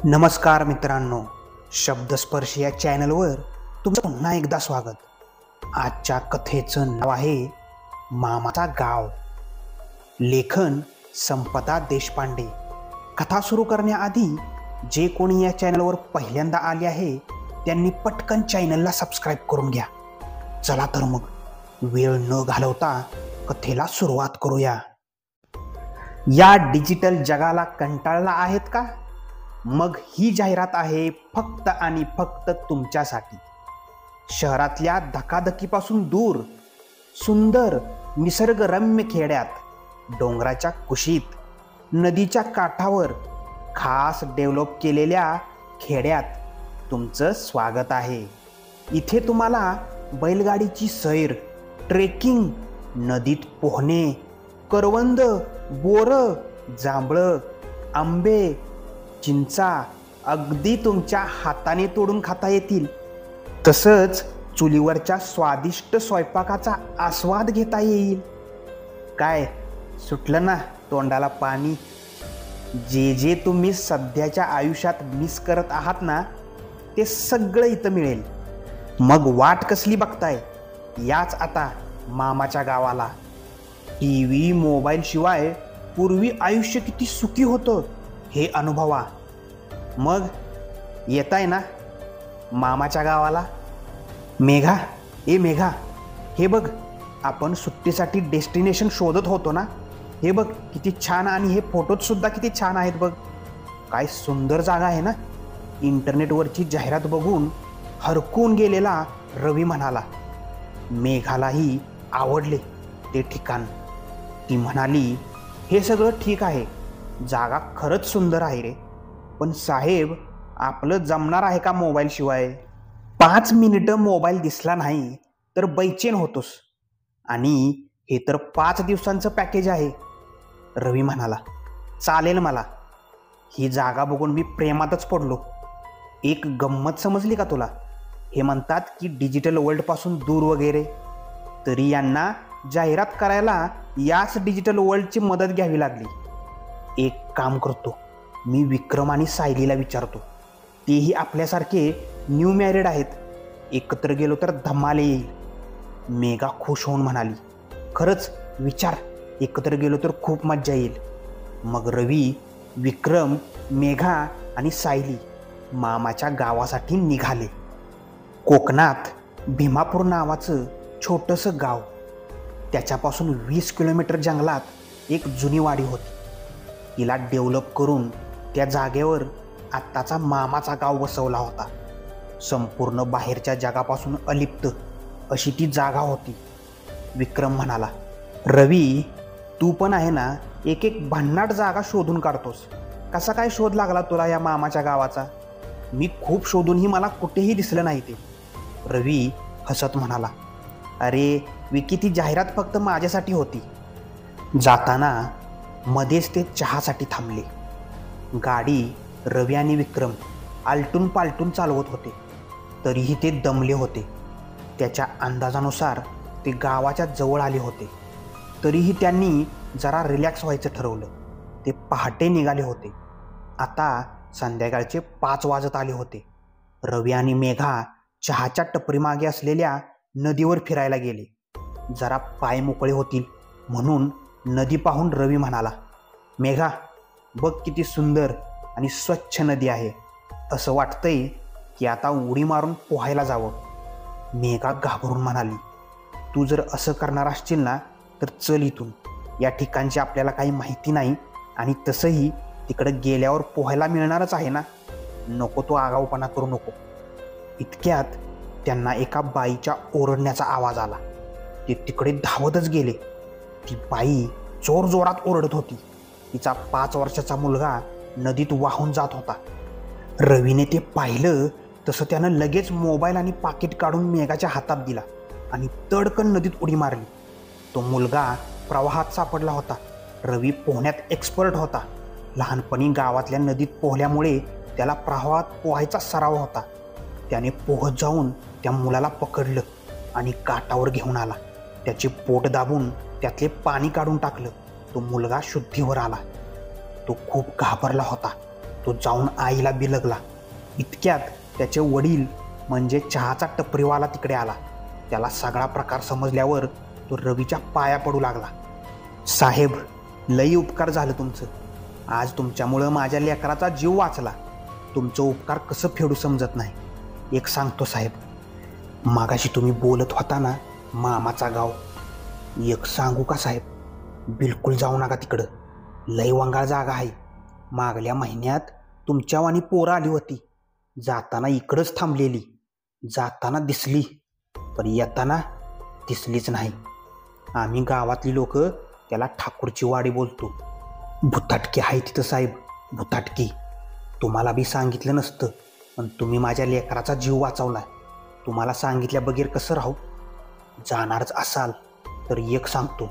नमस्कार मित्रांनो, शब्दस्पर्श या चॅनलवर तुमचं पुन्हा एकदा स्वागत. आजच्या कथेचं नाव आहे मामाचा गाव. लेखन संपदा देशपांडे. कथा सुरू करण्याआधी जे कोणी या चॅनलवर पहिल्यांदा आले आहे त्यांनी पटकन चॅनलला सबस्क्राईब करून घ्या. चला तर मग वेळ न घालवता कथेला सुरुवात करूया. या डिजिटल जगाला कंटाळला आहेत का? मग ही जाहिरात आहे फक्त आणि फक्त तुमच्यासाठी. शहरातल्या धकाधकीपासून दूर सुंदर निसर्गरम्य खेड्यात, डोंगराच्या कुशीत, नदीच्या काठावर, खास डेव्हलप केलेल्या खेड्यात तुमचं स्वागत आहे. इथे तुम्हाला बैलगाडीची सैर, ट्रेकिंग, नदीत पोहणे, करवंद, बोरं, जांभळं, आंबे, चिंचा अगदी तुमच्या हाताने तोडून खाता येतील. तसंच चुलीवरच्या स्वादिष्ट स्वयंपाकाचा आस्वाद घेता येईल. काय सुटलं ना तोंडाला पाणी? जे जे तुम्ही सध्याच्या आयुष्यात मिस करत आहात ना, ते सगळं इथं मिळेल. मग वाट कसली बघताय? याच आता मामाच्या गावाला. TV मोबाईल शिवाय पूर्वी आयुष्य किती सुखी होतं हे अनुभवा. मग येताय ना मामाच्या गावाला? मेघा, ए मेघा, हे बघ आपण सुट्टीसाठी डेस्टिनेशन शोधत होतो ना, हे बघ किती छान, आणि हे फोटोत सुद्धा किती छान आहेत बघ. काय सुंदर जागा आहे ना. इंटरनेटवरची जाहिरात बघून हरकून गेलेला रवी म्हणाला. मेघालाही आवडले ते ठिकाण. ती म्हणाली, हे सगळं ठीक आहे, जागा खरंच सुंदर आहे रे, पण साहेब आपलं जमणार आहे का मोबाईल शिवाय? 5 मिनिटं मोबाईल दिसला नाही तर बैचेन होतोस, आणि हे तर 5 दिवसांचं पॅकेज आहे. रवी म्हणाला, चालेल मला. ही जागा बघून मी प्रेमातच पडलो. एक गंमत समजली का तुला? हे म्हणतात की डिजिटल वर्ल्डपासून दूर वगैरे, तरी यांना जाहिरात करायला याच डिजिटल वर्ल्डची मदत घ्यावी लागली. एक काम करतो, मी विक्रम आणि सायलीला विचारतो. तेही आपल्यासारखे न्यू मॅरिड आहेत. एकत्र गेलो तर धमाल येईल. मेघा खुश होऊन म्हणाली, खरंच विचार, एकत्र गेलो तर खूप मज्जा येईल. मग रवी, विक्रम, मेघा आणि सायली मामाच्या गावासाठी निघाले. कोकणात भीमापूर नावाचं छोटंसं गाव. त्याच्यापासून 20 किलोमीटर जंगलात एक जुनी वाडी होती. तिला डेव्हलप करून त्या जागेवर आत्ताचा मामाचा गाव बसवला होता. संपूर्ण बाहेरच्या जगापासून अलिप्त अशी ती जागा होती. विक्रम म्हणाला, रवी तू पण आहे ना एक एक भन्नाट जागा शोधून काढतोस. कसा काय शोध लागला तुला या मामाच्या गावाचा? मी खूप शोधूनही मला कुठेही दिसलं नाही ते. रवी हसत म्हणाला, अरे विकी, ती जाहिरात फक्त माझ्यासाठी होती. जाताना मध्येच ते चहासाठी थांबले. गाडी रवी आणि विक्रम आलटून पालटून चालवत होते, तरीही ते दमले होते. त्याच्या अंदाजानुसार ते गावाच्या जवळ आले होते, तरीही त्यांनी जरा रिलॅक्स व्हायचं ठरवलं. ते पहाटे निघाले होते. आता संध्याकाळचे 5 वाजत आले होते. रवी आणि मेघा चहाच्या टपरीमागे असलेल्या नदीवर फिरायला गेले. जरा पाय मोकळे होतील म्हणून नदी पाहून रवी म्हणाला, मेघा बघ किती सुंदर आणि स्वच्छ नदी आहे. असं वाटतंय की आता उडी मारून पोहायला जावं. मेघा घाबरून म्हणाली, तू जर असं करणार असशील ना तर चल इथून. या ठिकाणची आपल्याला काही माहिती नाही, आणि तसंही तिकडं गेल्यावर पोहायला मिळणारच आहे ना. नको तो आगाऊपणा करू नको. इतक्यात त्यांना एका बाईच्या ओरडण्याचा आवाज आला. ते तिकडे धावतच गेले. ती बाई जोरजोरात ओरडत होती. तिचा 5 वर्षाचा मुलगा नदीत वाहून जात होता. रवीने ते पाहिलं तसं त्यानं लगेच मोबाईल आणि पाकिट काढून मेघाच्या हातात दिला आणि तडकन नदीत उडी मारली. तो मुलगा प्रवाहात सापडला होता. रवी पोहण्यात एक्सपर्ट होता. लहानपणी गावातल्या नदीत पोहल्यामुळे त्याला प्रवाहात पोहायचा सराव होता. त्याने पोहत जाऊन त्या मुलाला पकडलं आणि काठावर घेऊन आला. त्याचे पोट दाबून त्यातले पाणी काढून टाकलं. तो मुलगा शुद्धीवर आला. तो खूप घाबरला होता. तो जाऊन आईला बिलगला. इतक्यात त्याचे वडील म्हणजे चहाचा टपरीवाला तिकडे आला. त्याला सगळा प्रकार समजल्यावर तो रवीच्या पाया पडू लागला. साहेब, लई उपकार झालं तुमचं. आज तुमच्यामुळं माझ्या लेकराचा जीव वाचला. तुमचं उपकार कसं फेडू समजत नाही. एक सांगतो साहेब, मागाशी तुम्ही बोलत होता ना मामाचा गाव, एक सांगू का साहेब, बिलकुल जाऊ नका तिकडं. लई वंगाळ जागा आहे. मागल्या महिन्यात तुमच्यावानी पोरं आली होती. जाताना इकडंच थांबलेली. जाताना दिसली पण येताना दिसलीच नाही. आम्ही गावातली लोक त्याला ठाकूरची वाडी बोलतो. भुताटकी आहे तिथं साहेब, भुताटकी. तुम्हाला बी सांगितलं नसतं पण तुम्ही माझ्या लेकराचा जीव वाचवला. तुम्हाला सांगितल्या बगैर कसं राहू. जाणारच असाल तर एक सांगतो,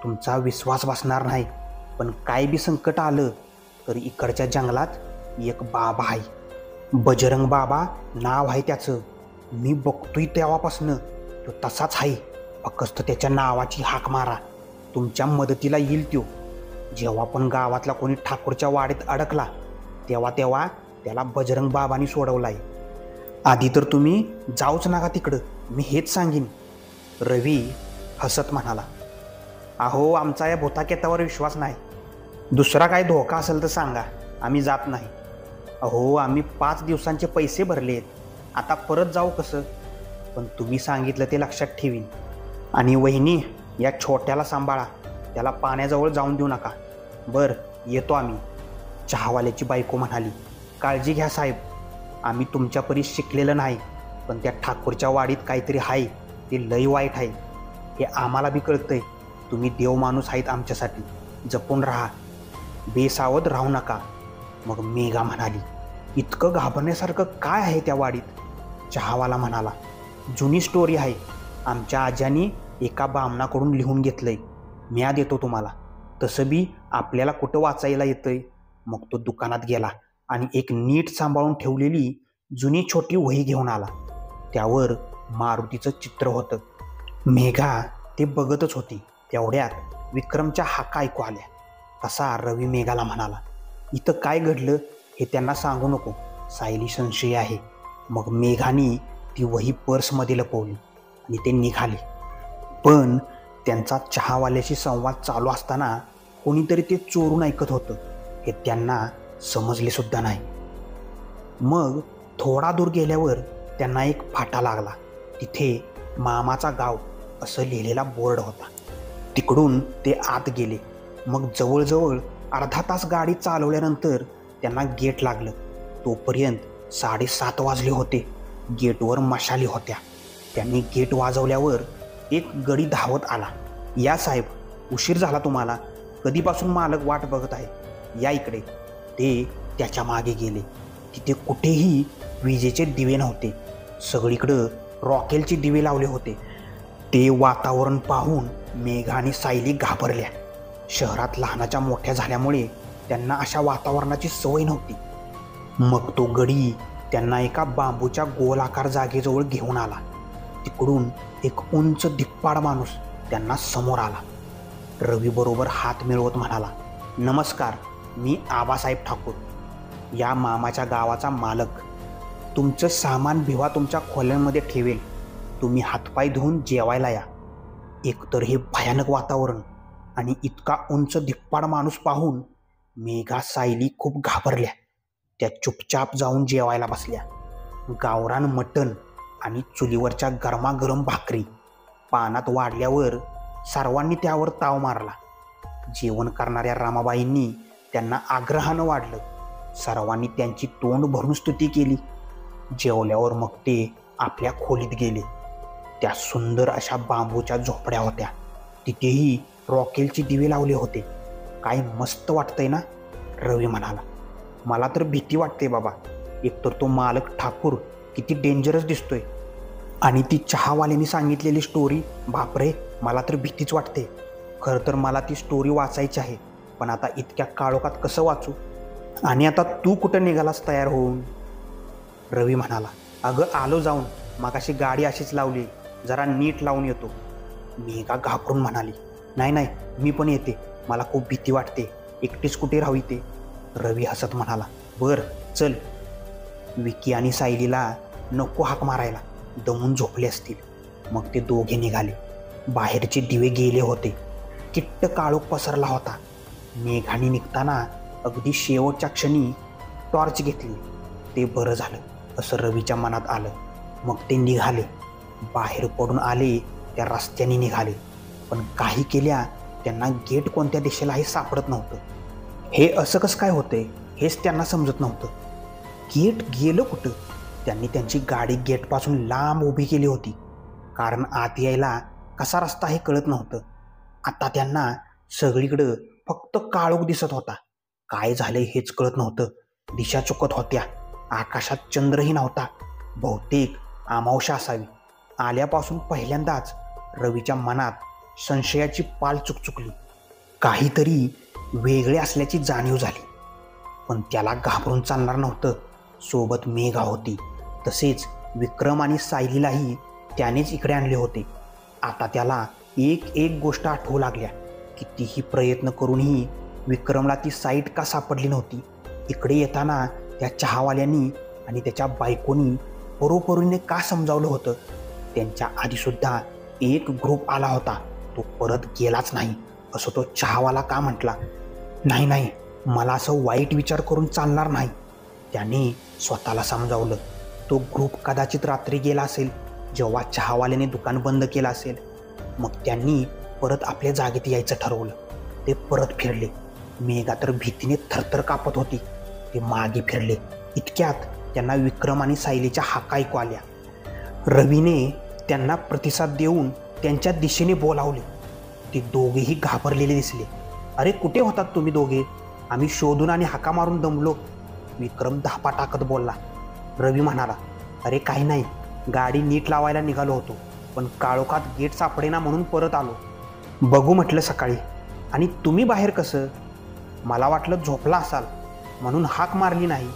तुमचा विश्वास बसणार नाही पण काय बी संकट आलं तर इकडच्या जंगलात एक बाबा आहे. बजरंग बाबा नाव आहे त्याचं. मी बघतोय तेव्हापासनं तो तसाच आहे. फक्त त्याच्या नावाची हाक मारा, तुमच्या मदतीला येईल तो. जेव्हा पण गावातला कोणी ठाकूरच्या वाडीत अडकला तेव्हा त्याला बजरंग बाबांनी सोडवलाय. आधी तर तुम्ही जाऊच नका तिकडं, मी हेच सांगीन. रवी हसत म्हणाला, अहो आमचा या भुताकेतावर विश्वास नाही. दुसरा काय धोका असेल तर सांगा, आम्ही जात नाही. अहो आम्ही 5 दिवसांचे पैसे भरलेत, आता परत जाऊ कसं. पण तुम्ही सांगितलं ते लक्षात ठेवीन. आणि वहिनी, या छोट्याला सांभाळा, त्याला पाण्याजवळ जाऊन देऊ नका. बरं, येतो आम्ही. चहावाल्याची बायको म्हणाली, काळजी घ्या साहेब. आम्ही तुमच्या परी शिकलेलं नाही पण त्या ठाकूरच्या वाडीत काहीतरी आहे, ते लई वाईट आहे. हे आम्हाला बी कळतंय. तुम्ही देव माणूस आहेत आमच्यासाठी. जपून राहा, बेसावध राहू नका. मग मेघा म्हणाली, इतकं घाबरण्यासारखं काय आहे त्या वाडीत. चहावाला म्हणाला, जुनी स्टोरी आहे. आमच्या आज्यानी एका बामणाकडून लिहून घेतलंय. म्या देतो तुम्हाला. तसं बी आपल्याला कुठं वाचायला येतंय. मग तो दुकानात गेला आणि एक नीट सांभाळून ठेवलेली जुनी छोटी वही घेऊन आला. त्यावर मारुतीचं चित्र होतं. मेघा ते बघतच होती. तेवढ्यात विक्रमच्या हाका ऐकू आल्या. तसा रवी मेघाला म्हणाला, इथं काय घडलं हे त्यांना सांगू नको, सायली संशय आहे. मग मेघाने ती वही पर्समध्ये लपवली आणि ते निघाले. पण त्यांचा चहावाल्याशी संवाद चालू असताना कोणीतरी ते चोरून ऐकत होतं हे त्यांना समजले सुद्धा नाही. मग थोडा दूर गेल्यावर त्यांना एक फाटा लागला. तिथे मामाचा गाव असं लिहिलेला बोर्ड होता. तिकडून ते आत गेले. मग जवळजवळ अर्धा तास गाडी चालवल्यानंतर त्यांना गेट लागलं. तोपर्यंत 7:30 वाजले होते. गेटवर मशाली होत्या. त्यांनी गेट वाजवल्यावर एक गडी धावत आला. या साहेब, उशीर झाला तुम्हाला. कधीपासून मालक वाट बघत आहे, या इकडे. ते त्याच्या मागे गेले. तिथे कुठेही विजेचे दिवे नव्हते. सगळीकडं रॉकेलचे दिवे लावले होते. ते वातावरण पाहून मेघा आणि सायली घाबरल्या. शहरात लहानाच्या मोठ्या झाल्यामुळे त्यांना अशा वातावरणाची सवय नव्हती. मग तो गडी त्यांना एका बांबूच्या गोलाकार जागेजवळ घेऊन आला. तिकडून एक उंच धिप्पाड माणूस त्यांना समोर आला. रवी बरोबर हात मिळवत म्हणाला, नमस्कार, मी आबासाहेब ठाकूर, या मामाच्या गावाचा मालक. तुमचं सामान भिवा तुमच्या खोल्यांमध्ये ठेवेल. तुम्ही हातपाय धुवून जेवायला या. एकतर हे भयानक वातावरण आणि इतका उंच धिप्पाड माणूस पाहून मेघा सायली खूप घाबरल्या. त्या चुपचाप जाऊन जेवायला बसल्या. गावरान मटण आणि चुलीवरच्या गरमागरम भाकरी पानात वाढल्यावर सर्वांनी त्यावर ताव मारला. जेवण करणाऱ्या रामाबाईंनी त्यांना आग्रहानं वाढलं. सर्वांनी त्यांची तोंड भरून स्तुती केली. जेवल्यावर मग ते आपल्या खोलीत गेले. त्या सुंदर अशा बांबूच्या झोपड्या होत्या. तिथेही रॉकेलचे दिवे लावले होते. काय मस्त वाटतंय ना, रवी म्हणाला. मला तर भीती वाटते बाबा. एकतर तो मालक ठाकूर किती डेंजरस दिसतोय आणि ती चहावाल्याने सांगितलेली स्टोरी, बापरे, मला तर भीतीच वाटते. खरं तर मला ती स्टोरी वाचायची आहे, पण आता इतक्या काळोखात कसं वाचू. आणि आता तू कुठं निघालास तयार होऊन. रवी म्हणाला, अगं आलो जाऊन, मगाशी गाडी अशीच लावली, जरा नीट लावून येतो. मेघा घाबरून म्हणाली, नाही नाही, मी पण येते, मला खूप भीती वाटते, एकटीच कुठे राहू इथे. रवी हसत म्हणाला, बर चल. विकी आणि सायलीला नको हाक मारायला, दमून झोपले असतील. मग ते दोघे निघाले. बाहेरचे दिवे गेले होते. किट्ट काळोख पसरला होता. मेघाने निघताना अगदी शेवटच्या क्षणी टॉर्च घेतली. ते बरं झालं असं रवीच्या मनात आलं. मग ते निघाले. बाहेर पडून आले त्या रस्त्याने निघाले. पण काही केल्या त्यांना गेट कोणत्या दिशेला हे सापडत नव्हतं. हे असं कसं काय होतंय हेच त्यांना समजत नव्हतं. गेट गेलं कुठं? त्यांनी त्यांची गाडी गेटपासून लांब उभी केली होती, कारण आत यायला कसा रस्ता हे कळत नव्हतं. आता त्यांना सगळीकडं फक्त काळोख दिसत होता. काय झालंय हेच कळत नव्हतं. दिशा चुकत होत्या. आकाशात चंद्रही नव्हता. बहुतेक अमावस्या असावी. आल्यापासून पहिल्यांदाच रवीच्या मनात संशयाची पाल चुकचुकली. काहीतरी वेगळे असल्याची जाणीव झाली. पण त्याला घाबरून चालणार नव्हतं. सोबत मेघा होती. तसेच विक्रम आणि सायलीलाही त्यानेच इकडे आणले होते. आता त्याला एक एक गोष्ट आठवू लागल्या. कितीही प्रयत्न करूनही विक्रमला ती साईट का सापडली नव्हती. इकडे येताना त्या चहावाल्यांनी आणि त्याच्या बायकोनी परोपरीने का समजावलं होतं. त्यांच्या आधीसुद्धा एक ग्रुप आला होता, तो परत गेलाच नाही असं तो चहावाला का म्हटला. नाही, मला असं वाईट विचार करून चालणार नाही, त्याने स्वतःला समजावलं. तो ग्रुप कदाचित रात्री गेला असेल जेव्हा चहावाल्याने दुकान बंद केलं असेल. मग त्यांनी परत आपल्या जागेत यायचं ठरवलं. ते परत फिरले. मेघा तर भीतीने थरथर कापत होती. ते मागे फिरले. इतक्यात त्यांना विक्रम आणि सायलीच्या हाका ऐकू आल्या. रवीने त्यांना प्रतिसाद देऊन त्यांच्या दिशेने बोलावले. ते दोघेही घाबरलेले दिसले. अरे कुठे होतात तुम्ही दोघे? आम्ही शोधून आणि हाका मारून दमलो, विक्रम धापा टाकत बोलला. रवी म्हणाला, अरे काही नाही, गाडी नीट लावायला निघालो होतो, पण काळोखात गेट सापडेना म्हणून परत आलो. बघू म्हटलं सकाळी. आणि तुम्ही बाहेर कसं? मला वाटलं झोपला असाल म्हणून हाक मारली नाही,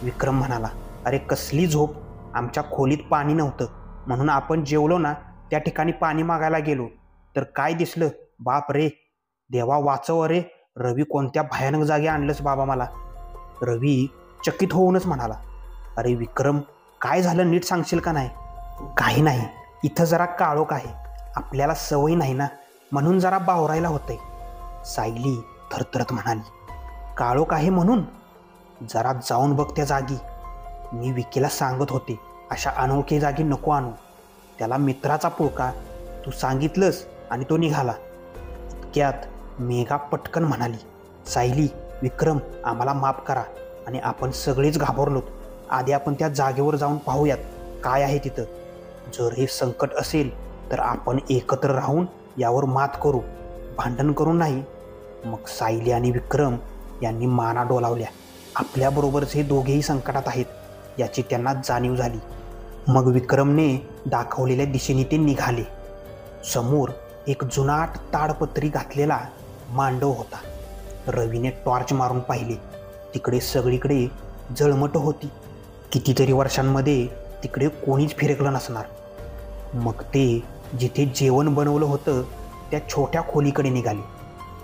विक्रम म्हणाला. अरे कसली झोप? आमच्या खोलीत पाणी नव्हतं म्हणून आपण जेवलो ना त्या ठिकाणी पाणी मागायला गेलो तर काय दिसलं? बाप रे, देवा वाचव. अरे रवी, कोणत्या भयानक जागी आणलंस बाबा मला. रवी चकित होऊनच म्हणाला, अरे विक्रम, काय झालं नीट सांगशील का नाही? काही नाही, इथं जरा काळोख आहे, आपल्याला सवय नाही ना म्हणून जरा बावरायला होतंय, सायली थरथरत म्हणाली. काळोख आहे म्हणून? जरा जाऊन बघ त्या जागी. मी विकीला सांगत होते अशा अनोळखी जागी नको आणू. त्याला मित्राचा पुळका, तू सांगितलंस आणि तो निघाला. इतक्यात मेघा पटकन म्हणाली, सायली, विक्रम, आम्हाला माफ करा आणि आपण सगळेच घाबरलोत. आधी आपण त्या जागेवर जाऊन पाहूयात काय आहे तिथं. जर हे संकट असेल तर आपण एकत्र राहून यावर मात करू, भांडण करू नाही. मग सायली आणि विक्रम यांनी माना डोलावल्या. आपल्याबरोबरच हे दोघेही संकटात आहेत याची त्यांना जाणीव झाली. मग विक्रमने दाखवलेल्या दिशेने ते निघाले. समोर एक जुनाट ताडपत्री घातलेला मांडव होता. रवीने टॉर्च मारून पाहिले. तिकडे सगळीकडे जळमट होती. कितीतरी वर्षांमध्ये तिकडे कोणीच फिरकलं नसणार. मग ते जिथे जेवण बनवलं होतं त्या छोट्या खोलीकडे निघाले.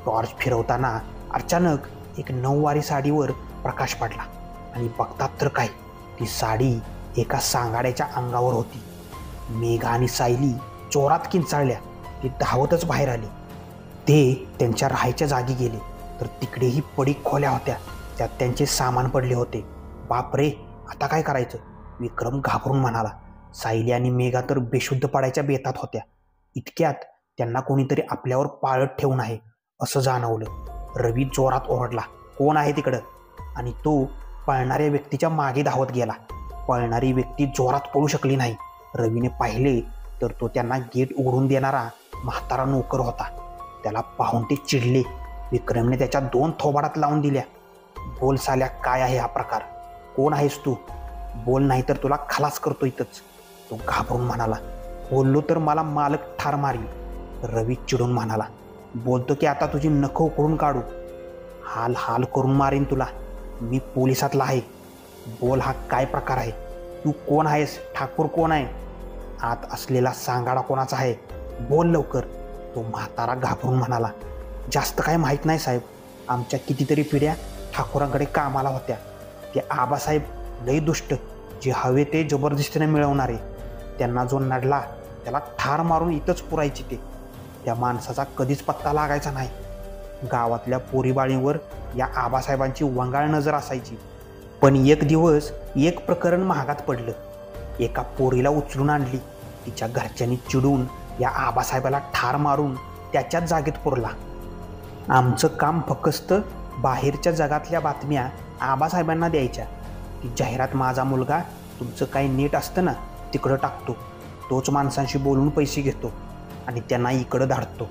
टॉर्च फिरवताना अचानक एक नऊवारी साडीवर प्रकाश पडला आणि बघतात तर काय, ती साडी एका सांगाड्याच्या अंगावर होती. मेघा आणि सायली जोरात किंचाळल्या. ते धावतच बाहेर आले. ते त्यांच्या राहायच्या जागी गेले तर तिकडेही पडीक खोल्या होत्या. त्यात त्यांचे सामान पडले होते. बाप रे, आता काय करायचं, विक्रम घाबरून म्हणाला. सायली आणि मेघा तर बेशुद्ध पडायच्या बेतात होत्या. इतक्यात त्यांना कोणीतरी आपल्यावर पाळत ठेवून आहे असं जाणवलं. रवी जोरात ओरडला, कोण आहे तिकडं? आणि तो पळणाऱ्या व्यक्तीच्या मागे धावत गेला. पळणारी व्यक्ती जोरात पळू शकली नाही. रवीने पाहिले तर तो त्यांना गेट उघडून देणारा म्हातारा नोकर होता. त्याला पाहून ते चिडले. विक्रमने त्याच्या 2 थोबाडात लावून दिल्या. बोल साल्या, काय आहे हा प्रकार? कोण आहेस तू? बोल, नाही तर तुला खलास करतो इथंच, तो घाबरून म्हणाला. बोललो तर मला मालक ठार मारील, रवी चिडून म्हणाला. बोलतो की आता तुझी नखं उकळून काढू, हाल हाल करून मारीन तुला, मी पोलिसातला आहे. बोल, हा काय प्रकार आहे? तू कोण आहेस? ठाकूर कोण आहे? आत असलेला सांगाडा कोणाचा आहे? बोल लवकर, तो म्हातारा घाबरून म्हणाला. जास्त काय माहीत नाही साहेब, आमच्या कितीतरी पिढ्या ठाकूरांकडे कामाला होत्या. ते आबासाहेब लई दुष्ट, जे हवे ते जबरदस्तीने मिळवणारे. त्यांना जो नडला त्याला ठार मारून इथंच पुरायची ते. त्या माणसाचा कधीच पत्ता लागायचा नाही. गावातल्या पोरीबाळींवर या आबासाहेबांची वंगाळ नजर असायची. पण एक दिवस एक प्रकरण महागात पडलं. एका पोरीला उचलून आणली. तिच्या घरच्यांनी चिडून या आबासाहेबाला ठार मारून त्याच्याच जागेत पुरला. आमचं काम फक्त बाहेरच्या जगातल्या बातम्या आबासाहेबांना द्यायच्या. ती जाहिरात माझा मुलगा तुमचं काही नीट असतं ना तिकडं टाकतो, तोच माणसांशी बोलून पैसे घेतो आणि त्यांना इकडं धाडतो.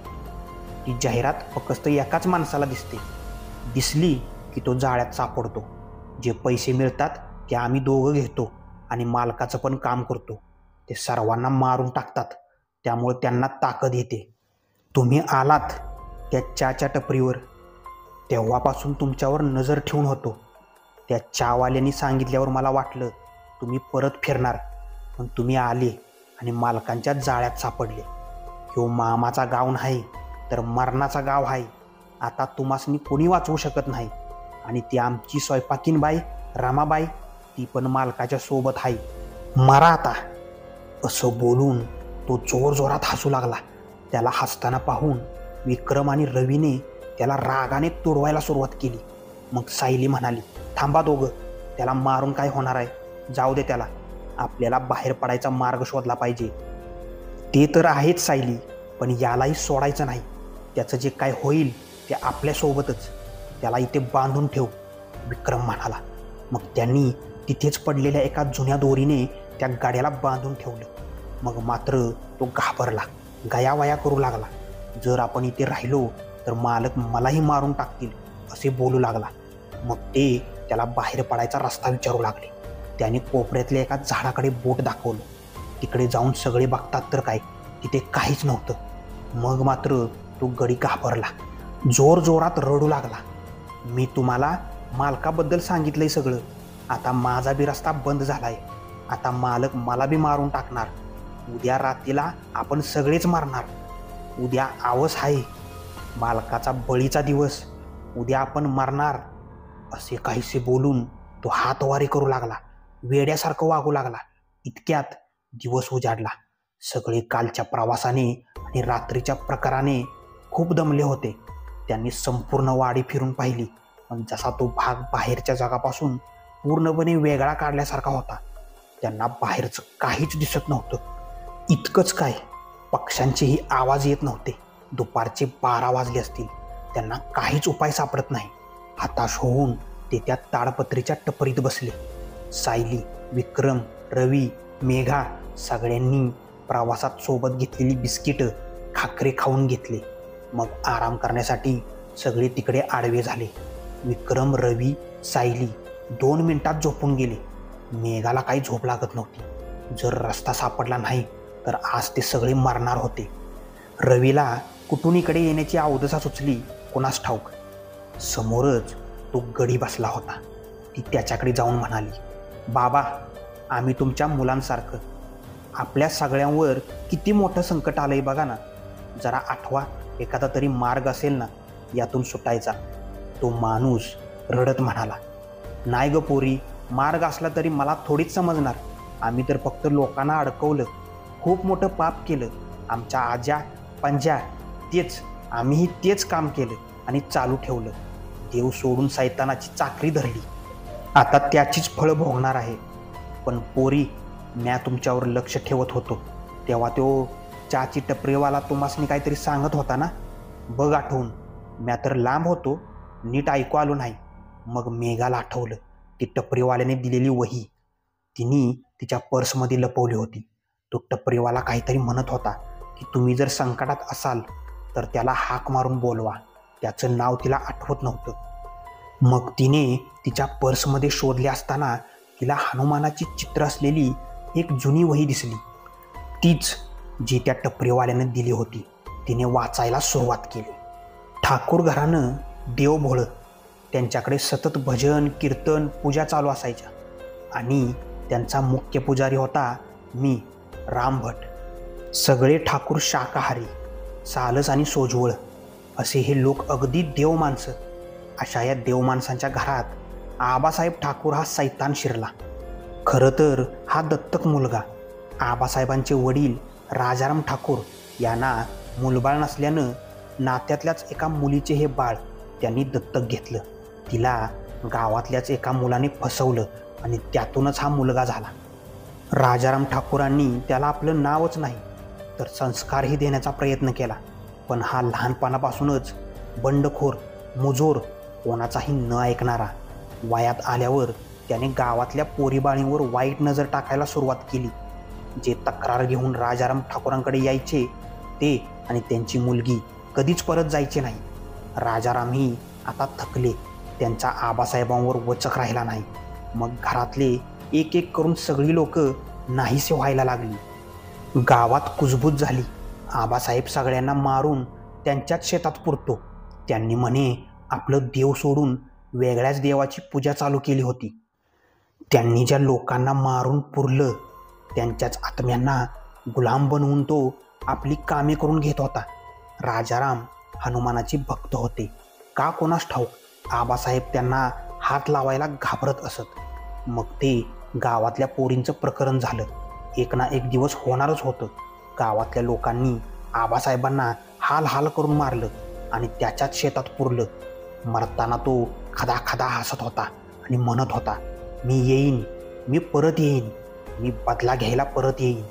ती जाहिरात फक्त एकाच माणसाला दिसते. दिसली की तो जाळ्यात सापडतो. जे पैसे मिळतात ते आम्ही दोघं घेतो आणि मालकाचं पण काम करतो. ते सर्वांना मारून टाकतात. त्यामुळे त्यांना ताकद येते. तुम्ही आलात त्या चहाच्या टपरीवर, तेव्हापासून तुमच्यावर नजर ठेवून होतो. त्या चहावाल्यांनी सांगितल्यावर मला वाटलं तुम्ही परत फिरणार, पण तुम्ही आले आणि मालकांच्या जाळ्यात सापडले. ह्यो मामाचा गाव नाही तर मरणाचा गाव आहे. आता तुम्हासनी कोणी वाचवू शकत नाही. आणि ती आमची स्वयंपाकीन बाई रमाबाई, ती पण मालकाच्या सोबत आहे. मरा आता. असं बोलून तो जोरजोरात हसू लागला. त्याला हसताना पाहून विक्रम आणि रवीने त्याला रागाने तुडवायला सुरुवात केली. मग सायली म्हणाली, थांबा दोघं, त्याला मारून काय होणार आहे, जाऊ दे त्याला. आपल्याला बाहेर पडायचा मार्ग शोधला पाहिजे. ते तर आहेच सायली, पण यालाही सोडायचं नाही. त्याचं जे काय होईल ते आपल्यासोबतच. त्याला इथे बांधून ठेव, विक्रम म्हणाला. मग त्यांनी तिथेच पडलेल्या एका जुन्या दोरीने त्या गाड्याला बांधून ठेवलं. मग मात्र तो घाबरला, गयावया करू लागला. जर आपण इथे राहिलो तर मालक मलाही मारून टाकतील असे बोलू लागला. मग ते त्याला बाहेर पडायचा रस्ता विचारू लागले. त्याने कोपऱ्यातल्या एका झाडाकडे बोट दाखवलं. तिकडे जाऊन सगळे बघतात तर काय, तिथे काहीच नव्हतं. मग मात्र तो गडी घाबरला, जोरजोरात रडू लागला. मी तुम्हाला मालकाबद्दल सांगितलंय सगळं. आता माझा बी रस्ता बंद झालाय. आता मालक मला बी मारून टाकणार. उद्या रात्रीला आपण सगळेच मारणार. उद्या आवस आहे, मालकाचा बळीचा दिवस. उद्या आपण मरणार. असे काहीसे बोलून तो हातवारी करू लागला, वेड्यासारखं वागू लागला. इतक्यात दिवस उजाडला. सगळे कालच्या प्रवासाने आणि रात्रीच्या प्रकाराने खूप दमले होते. त्यांनी संपूर्ण वाडी फिरून पाहिली, पण जसा तो भाग बाहेरच्या जगापासून पूर्णपणे वेगळा काढल्यासारखा होता. त्यांना बाहेरचं काहीच दिसत नव्हतं. इतकंच काय, पक्ष्यांचेही आवाज येत नव्हते. दुपारचे 12 वाजले असतील. त्यांना काहीच उपाय सापडत नाही. हताश होऊन ते त्या ताडपत्रीच्या टपरीत बसले. सायली, विक्रम, रवी, मेघा सगळ्यांनी प्रवासात सोबत घेतलेली बिस्किटं, खाकरे खाऊन घेतले. मग आराम करण्यासाठी सगळे तिकडे आडवे झाले. विक्रम, रवी, सायली 2 मिनिटात झोपून गेले. मेघाला काही झोप लागत नव्हती. जर रस्ता सापडला नाही तर आज ते सगळे मरणार होते. रवीला कुठून इकडे येण्याची अवदसा सुचली कोणास ठाऊक. समोरच तो गडी बसला होता. ती त्याच्याकडे जाऊन म्हणाली, बाबा, आम्ही तुमच्या मुलांसारखं. आपल्या सगळ्यांवर किती मोठं संकट आलंय बघा ना. जरा आठवा, एखादा तरी मार्ग असेल ना यातून सुटायचा. तो माणूस रडत म्हणाला, नाही ग पोरी, मार्ग असला तरी मला थोडीच समजणार. आम्ही तर फक्त लोकांना अडकवलं, खूप मोठं पाप केलं. आमच्या आज्या पंजा आम्हीही तेच काम केलं आणि चालू ठेवलं. देव सोडून सैतानाची चाकरी धरली. आता त्याचीच फळं भोगणार आहे. पण पोरी, म्या तुमच्यावर लक्ष ठेवत होतो तेव्हा तो चहाची टपरीवाला तुम्हासनी काहीतरी सांगत होता ना, बघ आठवून. म्या तर लांब होतो, नीट ऐकू आलो नाही. मग मेघाला आठवलं ती टपरीवाल्याने दिलेली वही तिने तिच्या पर्समध्ये लपवली होती. तो टपरीवाला काहीतरी म्हणत होता की तुम्ही जर संकटात असाल तर त्याला हाक मारून बोलवा. त्याचं नाव तिला आठवत नव्हतं. मग तिने तिच्या पर्समध्ये शोधले असताना तिला हनुमानाची चित्र असलेली एक जुनी वही दिसली. तीच जी त्या टपरीवाल्यानं दिली होती. तिने वाचायला सुरुवात केली. ठाकूर घराणं देवभोळं. त्यांच्याकडे सतत भजन, कीर्तन, पूजा चालू असायच्या. आणि त्यांचा मुख्य पुजारी होता मी, रामभट. सगळे ठाकूर शाकाहारी, सालस आणि सोजवळ असे हे लोक अगदी देव माणसं. अशा या देव माणसांच्या घरात आबासाहेब ठाकूर हा सैतान शिरला. खरं तर हा दत्तक मुलगा. आबासाहेबांचे वडील राजाराम ठाकूर यांना मुलबाळ नसल्यानं नात्यातल्याच एका मुलीचे हे बाळ त्यांनी दत्तक घेतलं. तिला गावातल्याच एका मुलाने फसवलं आणि त्यातूनच हा मुलगा झाला. राजाराम ठाकूरांनी त्याला आपलं नावच नाही तर संस्कारही देण्याचा प्रयत्न केला, पण हा लहानपणापासूनच बंडखोर, मुजोर, कोणाचाही न ऐकणारा. वयात आल्यावर त्याने गावातल्या पोरीबाळींवर वाईट नजर टाकायला सुरुवात केली. जे तक्रार घेऊन राजाराम ठाकूरांकडे यायचे ते आणि त्यांची मुलगी कधीच परत जायचे नाही. राजारामही आता थकले. त्यांचा आबासाहेबांवर वचक राहिला नाही. मग घरातले एक एक करून सगळी लोक नाहीसे व्हायला लागली. गावात कुजबूज झाली. आबासाहेब सगळ्यांना मारून त्यांच्याच शेतात पुरतो. त्यांनी म्हणे आपलं देव सोडून वेगळ्याच देवाची पूजा चालू केली होती. त्यांनी ज्या लोकांना मारून पुरलं त्यांच्याच आत्म्यांना गुलाम बनवून तो आपली कामे करून घेत होता. राजाराम हनुमानाचे भक्त होते. का कोणास ठाऊक आबासाहेब त्यांना हात लावायला घाबरत असत. मग ते गावातल्या पोरींचं प्रकरण झालं. एक ना एक दिवस होणारच होतं. गावातल्या लोकांनी आबासाहेबांना हाल हाल करून मारलं आणि त्याच्याच शेतात पुरलं. मरताना तो खदा खदा हसत होता आणि म्हणत होता, मी येईन, मी परत येईन, मी बदला घ्यायला परत येईन,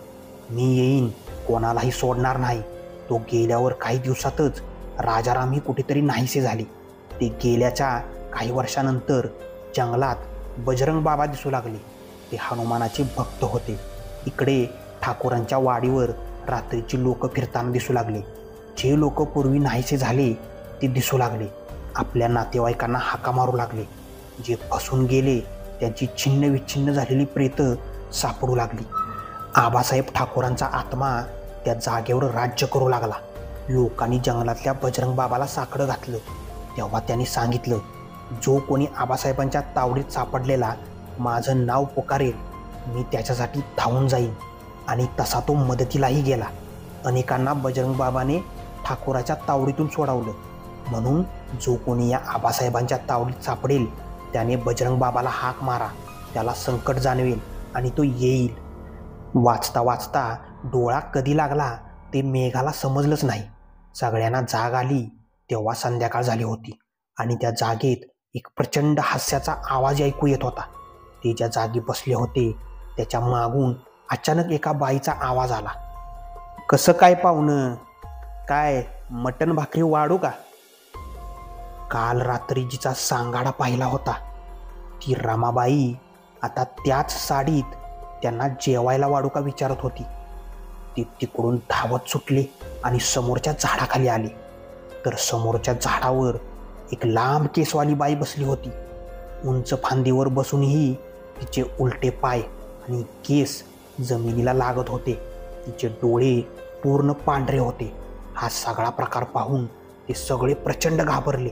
मी येईन, कोणालाही सोडणार नाही. तो गेल्यावर काही दिवसातच राजारामही कुठेतरी नाहीसे झाले. ते गेल्याच्या काही वर्षानंतर जंगलात बजरंग बाबा दिसू लागले. ते हनुमानाचे भक्त होते. इकडे ठाकूरांच्या वाडीवर रात्रीची लोक फिरताना दिसू लागले. जे लोक पूर्वी नाहीसे झाले ते दिसू लागले. आपल्या नातेवाईकांना हाका मारू लागले. जे फसून गेले त्यांची छिन्न विच्छिन्न झालेली प्रेतं सापडू लागली. आबासाहेब ठाकूरांचा आत्मा त्या जागेवर राज्य करू लागला. लोकांनी जंगलातल्या बजरंग बाबाला साकडं घातलं. तेव्हा त्यांनी सांगितलं, जो कोणी आबासाहेबांच्या तावडीत सापडलेला माझं नाव पुकारेल मी त्याच्यासाठी धावून जाईन. आणि तसा तो मदतीलाही गेला. अनेकांना बजरंग बाबाने ठाकूराच्या तावडीतून सोडवलं. म्हणून जो कोणी या आबासाहेबांच्या तावडीत सापडेल त्याने बजरंग बाबाला हाक मारा, त्याला संकट जाणवेल आणि तो येईल. वाचता वाचता डोळा कधी लागला ते मेघाला समजलंच नाही. सगळ्यांना जाग आली तेव्हा संध्याकाळ झाली होती आणि त्या जागेत एक प्रचंड हास्याचा आवाज ऐकू येत होता. ते ज्या जागी बसले होते त्याच्या मागून अचानक एका बाईचा आवाज आला. कसं काय पाहुणं, काय मटण भाकरी वाढू का? काल रात्री जिचा सांगाडा पाहिला होता ती रमाबाई आता त्याच साडीत त्यांना जेवायला वाढू का विचारत होती. ती तिकडून धावत सुटले आणि समोरच्या झाडाखाली आली. तर समोरच्या झाडावर एक लांब केसवाली बाई बसली होती. उंच फांदीवर बसूनही तिचे उलटे पाय आणि केस जमिनीला लागत होते. तिचे डोळे पूर्ण पांढरे होते. हा सगळा प्रकार पाहून ते सगळे प्रचंड घाबरले.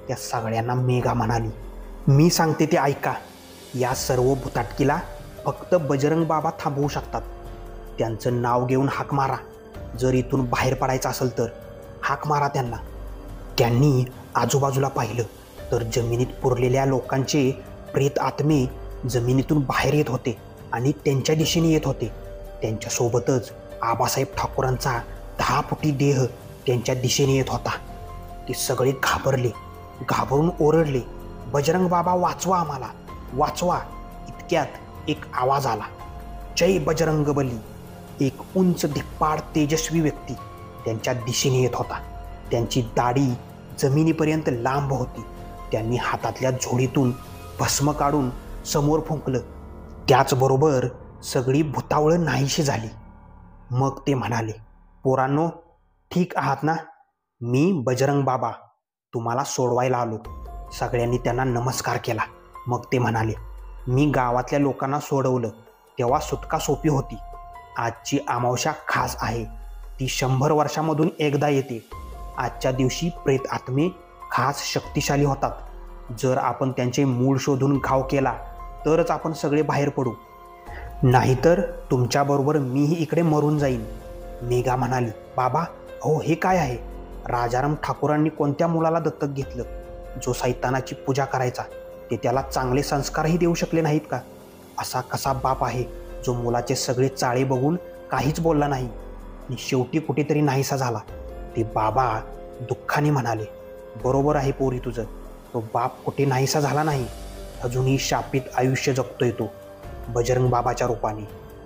त्या सगळ्यांना मेघा म्हणाली, मी सांगते ते ऐका. या सर्व भुताटकीला फक्त बजरंग बाबा थांबवू शकतात. त्यांचं नाव घेऊन हाक मारा. जर इथून बाहेर पडायचं असेल तर हाक मारा त्यांना. त्यांनी आजूबाजूला पाहिलं तर जमिनीत पुरलेल्या लोकांचे प्रेत आत्मे जमिनीतून बाहेर येत होते आणि त्यांच्या दिशेने येत होते. त्यांच्यासोबतच आबासाहेब ठाकूरांचा 10 फुटी देह त्यांच्या दिशेने येत होता. ते सगळे घाबरले. घाबरून ओरडले, बजरंग बाबा वाचवा आम्हाला, वाचवा. इतक्यात एक आवाज आला, जय बजरंग बली. एक उंच धिप्पाड तेजस्वी व्यक्ती त्यांच्या दिशेने येत होता. त्यांची दाढी जमिनीपर्यंत लांब होती. त्यांनी हातातल्या झोळीतून भस्म काढून समोर फुंकलं. त्याचबरोबर सगळी भुतावळं नाहीशी झाली. मग ते म्हणाले, पोरांनो ठीक आहात ना? मी बजरंग बाबा तुम्हाला सोडवायला आलो. सगळ्यांनी त्यांना नमस्कार केला. मग ते म्हणाले, मी गावातल्या लोकांना सोडवलं तेव्हा सुटका सोपी होती. आजची अमावस्या खास आहे. ती 100 वर्षामधून एकदा येते. आजच्या दिवशी प्रेत आत्मे खास शक्तिशाली होतात. जर आपण त्यांचे मूळ शोधून घाव केला तरच आपण सगळे बाहेर पडू, नाहीतर तुमच्याबरोबर मीही इकडे मरून जाईन. मेघा म्हणाली, बाबा हो हे काय आहे? राजाराम ठाकूरांनी कोणत्या मुलाला दत्तक घेतलं जो सैतानाची पूजा करायचा? ते त्याला चांगले संस्कारही देऊ शकले नाहीत का? असा कसा बाप आहे जो मुलाचे सगळे चाळे बघून काहीच बोलला नाही आणि शेवटी कुठेतरी नाहीसा झाला? ते बाबा दुःखाने म्हणाले, बरोबर आहे पोरी तुझं, तो बाप कुठे नाहीसा झाला नाही, अजूनही शापित आयुष्य जगतोय तो बजरंग बाबाच्या रूपाने.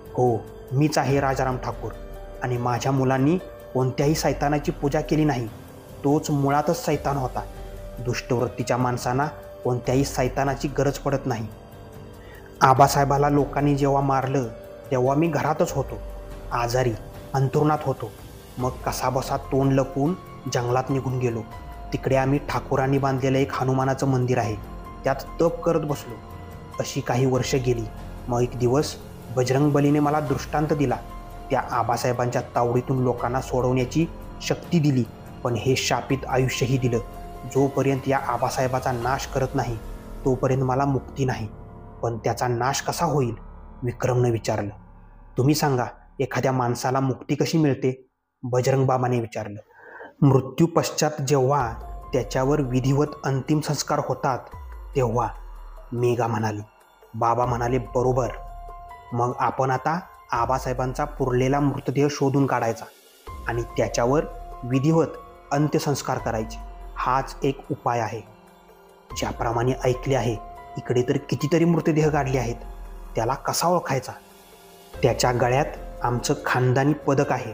हो, मीच आहे राजाराम ठाकूर आणि माझ्या मुलांनी कोणत्याही सैतानाची पूजा केली नाही. तोच मुळातच सैतान होता. दुष्टवृत्तीच्या माणसांना कोणत्याही सैतानाची गरज पडत नाही. आबासाहेबाला लोकांनी जेव्हा मारलं तेव्हा मी घरातच होतो, आजारी अंथरुणात होतो. मग कसाबसा तोंड लपवून जंगलात निघून गेलो. तिकडे आम्ही ठाकूरांनी बांधलेलं एक हनुमानाचं मंदिर आहे, त्यात तप करत बसलो. अशी काही वर्ष गेली. मग एक दिवस बजरंगबलीने मला दृष्टांत दिला. त्या आबासाहेबांच्या तावडीतून लोकांना सोडवण्याची शक्ती दिली, पण हे शापित आयुष्यही दिलं. जोपर्यंत या आबासाहेबाचा नाश करत नाही तोपर्यंत मला मुक्ती नाही. पण त्याचा नाश कसा होईल? विक्रमनं विचारलं. तुम्ही सांगा, एखाद्या माणसाला मुक्ती कशी मिळते? बजरंग बाबाने विचारलं. मृत्यू पश्चात जेव्हा त्याच्यावर विधिवत अंतिम संस्कार होतात तेव्हा, मेघा म्हणाली. बाबा म्हणाले, बरोबर. मग आपण आता आबासाहेबांचा पुरलेला मृतदेह शोधून काढायचा आणि त्याच्यावर विधिवत अंत्यसंस्कार करायचे. हाच एक उपाय आहे. ज्याप्रमाणे ऐकले आहे, इकडे तर कितीतरी मृतदेह काढले आहेत. त्याला कसा ओळखायचा? त्याच्या गळ्यात आमचं खानदानी पदक आहे.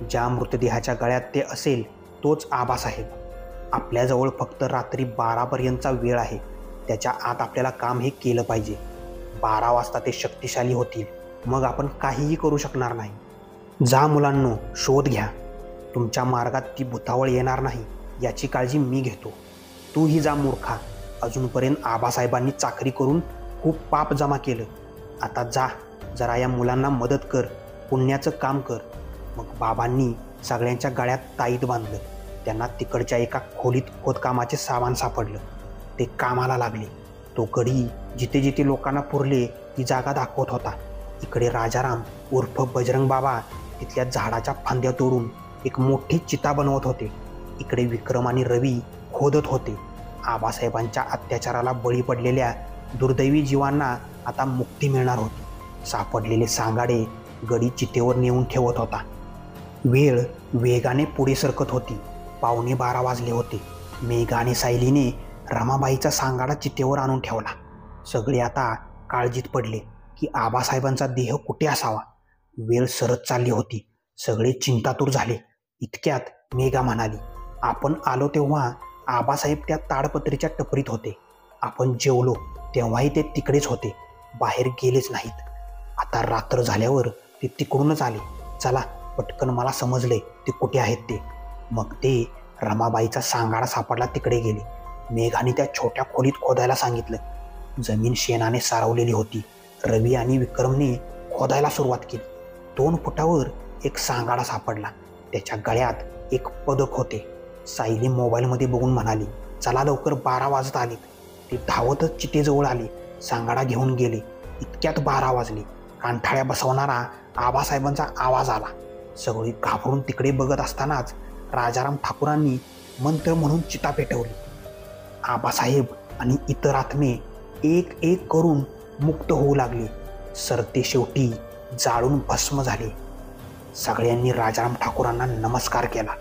ज्या मृतदेहाच्या गळ्यात ते असेल तोच आबासाहेब. आपल्याजवळ फक्त रात्री 12पर्यंतचा वेळ आहे. त्याच्या आत आपल्याला काम हे केलं पाहिजे. 12 वाजता ते शक्तिशाली होतील, मग आपण काहीही करू शकणार नाही. जा मुलांनो, शोध घ्या. तुमच्या मार्गात ती भुतावळ येणार नाही याची काळजी मी घेतो. तूही जा मूर्खा. अजूनपर्यंत आबासाहेबांनी चाकरी करून खूप पाप जमा केलं. आता जा, जरा या मुलांना मदत कर, पुण्याचं काम कर. मग बाबांनी सगळ्यांच्या गळ्यात ताईत बांधलं. त्यांना तिकडच्या एका खोलीत खोदकामाचे सामान सापडलं. ते कामाला लागले. तो गडी जिथे जिथे लोकांना पुरले ती जागा दाखवत होता. इकडे राजाराम उर्फ बजरंग बाबा तिथल्या झाडाच्या फांद्या तोडून एक मोठी चिता बनवत होते. इकडे विक्रम आणि रवी खोदत होते. आबासाहेबांच्या अत्याचाराला बळी पडलेल्या दुर्दैवी जीवांना आता मुक्ती मिळणार होती. सापडलेले सांगाडे गडी चितेवर नेऊन ठेवत होता. वेळ वेगाने पुढे सरकत होती. 12:15 वाजले होते. मेघा आणि सायलीने रमाबाईचा सांगाडा चितेवर आणून ठेवला. सगळे आता काळजीत पडले की आबासाहेबांचा देह कुठे असावा. वेळ सरत चालली होती. सगळे चिंतातूर झाले. इतक्यात मेघा म्हणाली, आपण आलो तेव्हा आबासाहेब त्या ताडपत्रीच्या टपरीत होते. आपण जेवलो तेव्हाही ते तिकडेच होते, बाहेर गेलेच नाहीत. आता रात्र झाल्यावर ते तिकडूनच आले. चला पटकन, मला समजले ते कुठे आहेत ते. मग ते रमाबाईचा सांगाडा सापडला तिकडे गेले. मेघाने त्या छोट्या खोलीत खोदायला सांगितलं. जमीन शेणाने सारवलेली होती. रवी आणि विक्रमने खोदायला सुरुवात केली. 2 फुटावर एक सांगाडा सापडला. त्याच्या गळ्यात एक पदक होते. सायली मोबाईलमध्ये बघून म्हणाली, चला लवकर, 12 वाजत आले. ते धावतच चितेजवळ आले. सांगाडा घेऊन गेले. इतक्यात 12 वाजले. कांठाळ्या बसवणारा आबासाहेबांचा आवाज आला. सगळी घाबरून तिकडे बघत असतानाच राजाराम ठाकूरांनी मंत्र म्हणून चिता पेटवली. आबासाहेब आणि इतर आत्मे एक एक करून मुक्त होऊ लागले. सरते शेवटी जाळून भस्म झाले. सगळ्यांनी राजाराम ठाकूरांना नमस्कार केला.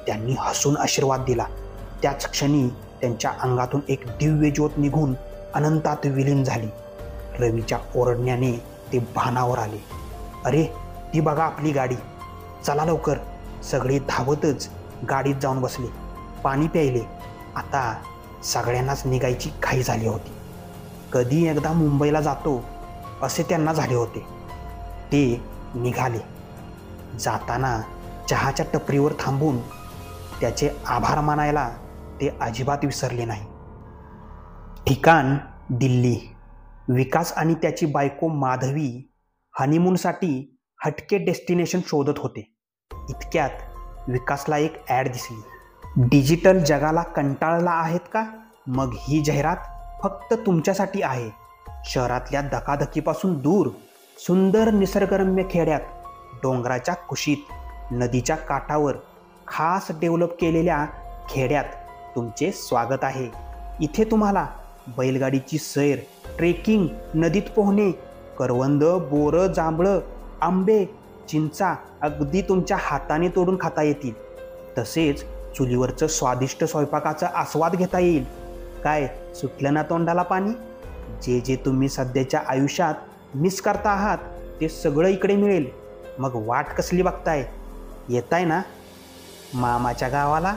त्यांनी हसून आशीर्वाद दिला. त्याच क्षणी त्यांच्या अंगातून एक दिव्य ज्योत निघून अनंतात विलीन झाली. रवीच्या ओरडण्याने ते भानावर आले. अरे, ती बघा आपली गाडी, चला लवकर. सगळे धावतच गाडीत जाऊन बसले. पाणी प्यायले. आता सगळ्यांनाच निघायची घाई झाली होती. कधी एकदा मुंबईला जातो असे त्यांना झाले होते. ते निघाले. जाताना चहाच्या टपरीवर थांबून त्याचे आभार मानायला ते अजिबात विसरले नाही. ठिकाण दिल्ली. विकास आणि त्याची बायको माधवी हनीमूनसाठी हटके डेस्टिनेशन शोधत होते. इतक्यात विकासला एक ॲड दिसली. डिजिटल जगाला कंटाळला आहेत का? मग ही जाहिरात फक्त तुमच्यासाठी आहे. शहरातल्या धकाधकीपासून दूर सुंदर निसर्गरम्य खेड्यात, डोंगराच्या कुशीत, नदीच्या काठावर खास डेव्हलप केलेल्या खेड्यात तुमचे स्वागत आहे. इथे तुम्हाला बैलगाडीची सैर, ट्रेकिंग, नदीत पोहणे, करवंद, बोरं, जांभळं, आंबे, चिंचा अगदी तुमच्या हाताने तोडून खाता येतील. तसेच चुलीवरचं स्वादिष्ट स्वयंपाकाचा आस्वाद घेता येईल. काय सुटलं ना तोंडाला पाणी? जे जे तुम्ही सध्याच्या आयुष्यात मिस करता आहात ते सगळं इकडे मिळेल. मग वाट कसली बघताय? येताय ना मामाच्या गावाला?